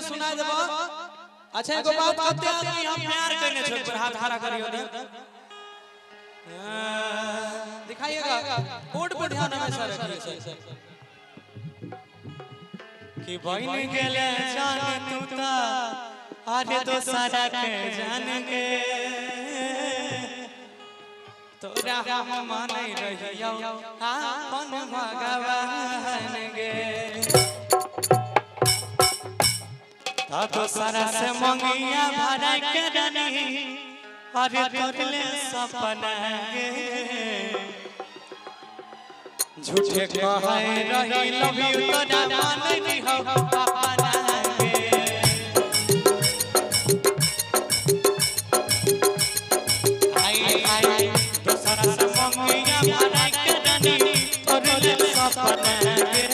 सुना देबो। अच्छा एगो बात कहते आदमी हम प्यार करने छोड़ पर हाथ खड़ा करियो ना। दिखाइएगा बोर्ड पर ध्यान हमेशा रखिए सर। कि बहिन गेले जान तू ता आरे तो सारा के जान गे तोरा हम मानै रहियो अपन भगवान गे ता तो सारा से मंगिया भरा के रानी अरे तोरले सपना गे झूठे कहे रही लव यू तोरा मानै रहियो अपना गे आई तो सारा से मंगिया भरा के रानी तोरले सपना गे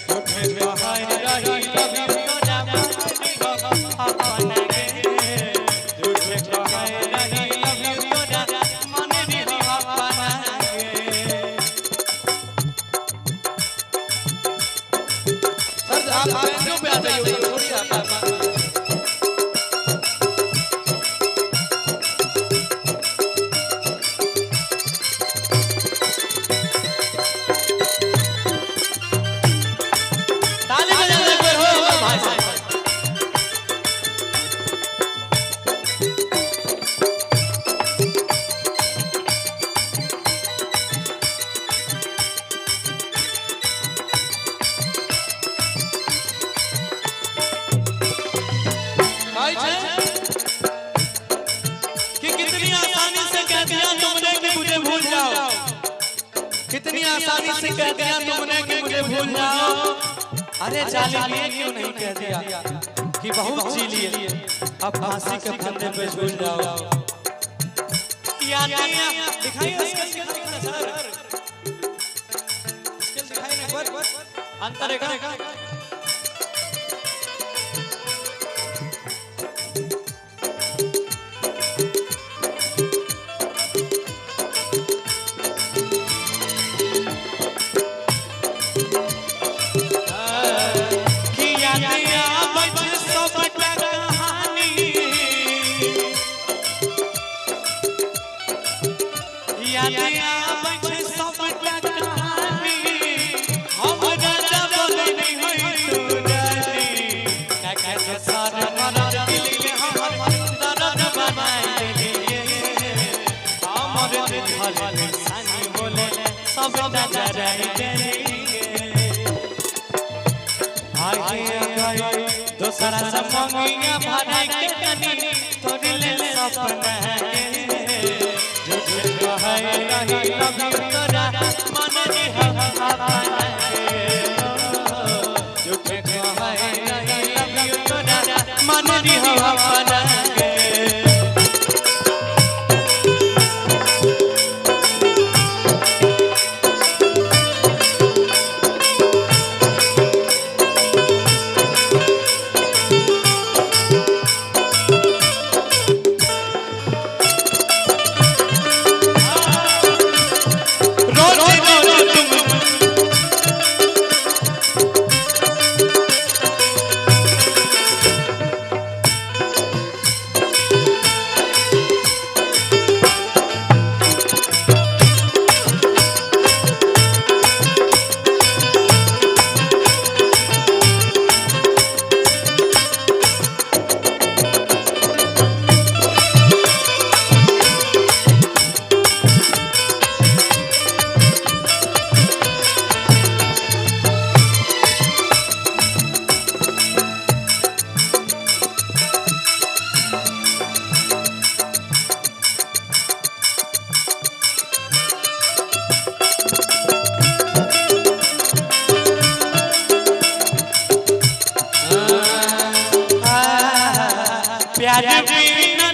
झूठे कहे रही लव यू तोरा मानै रहियो अपना गे झूठे कहे रही लव यू तोरा मानै रहियो अपना गे सर आप बैंजो पे आ जाइए थोड़ी आता ताली बजा दे कोई हो भाई साहब कि कितनी आसानी से कह दिया तुमने कि मुझे भूल जाओ कितनी आसानी से कह दिया तुमने कि मुझे भूल जाओ अरे जालिम ये क्यों नहीं कह दिया कि बहुत जी लिए अब फांसी के फंदे पे झूल जाओ याद दिखाइए स्किल सर स्किल दिखाइए ना अंतर है दूसरा समंगिया भरा के कनी तोरले सपना गे झूठे कहे रही लव यू तोरा मानै रहियो अपना गे झूठे कहे रही लव यू तोरा मानै रहियो अपना गे प्यार बिना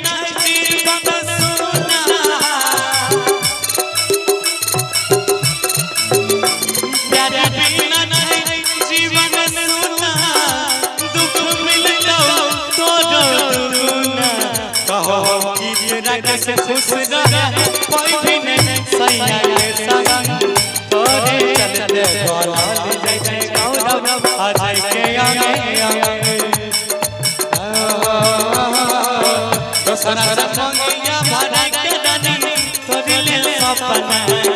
जीवन सुना प्यार बिना जीवन सुना दुख मिललो तोरो दुना कहो कि तेरा कैसे खुश रहे कोई भी नहीं सैया के संग तोरे चलते बोल जैसे गौरव आ जाए के आगे सपना